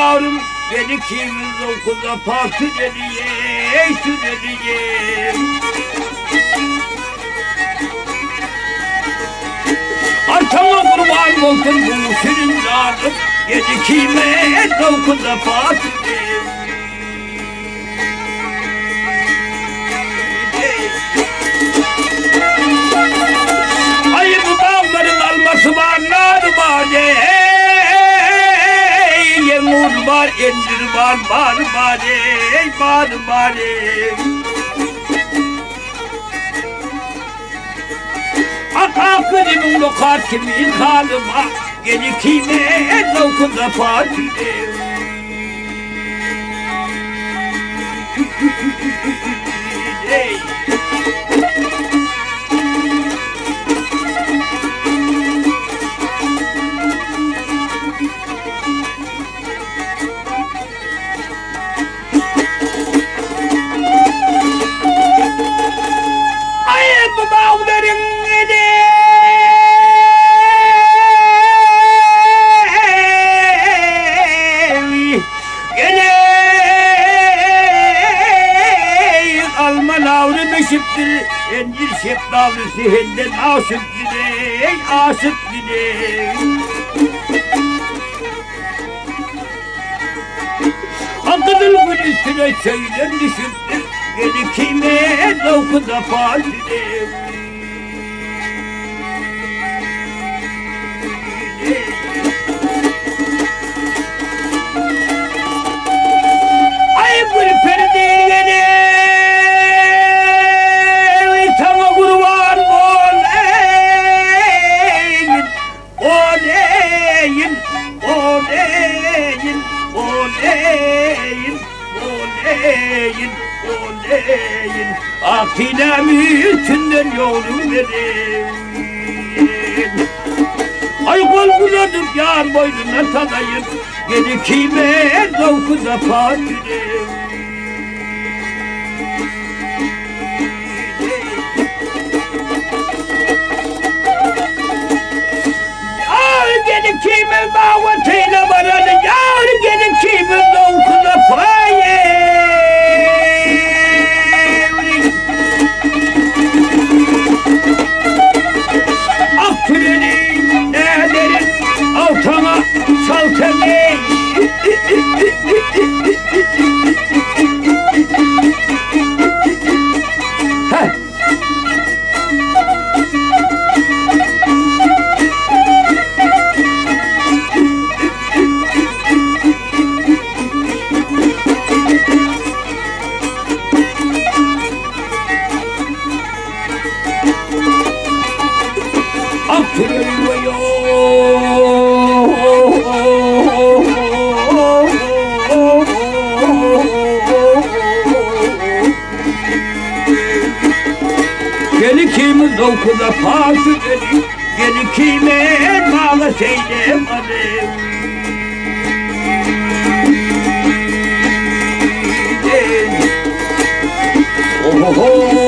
yavrum beni kimiz okulda parti dediye sürediye. Arkama kurban olsun bu senin canım, beni kimiz okulda parti dediye. Ay bu dağların alması var, nar var, yağmur var, incir var, var var, var var. Akakırımın lokat kimin kalıma, geni kime dokunda partide. Hey. Encir şeftavlısı henden aşık gidey, aşık gidey. Akıdıl gül üstüne söylen düşürdüm, geni kime dokuda partide. Ay bu perde gene. Akilemi içinden yolum verin. Ay kol buladık yar boynuna tanayım, geni kime dokuda partidim. Yar geni kime davetine varanı, yar geni kime dokuda partidim. Altana salteni. Geni kimin dokuda parti dedi, geni kime bağla seylemedim. Oh oh oh.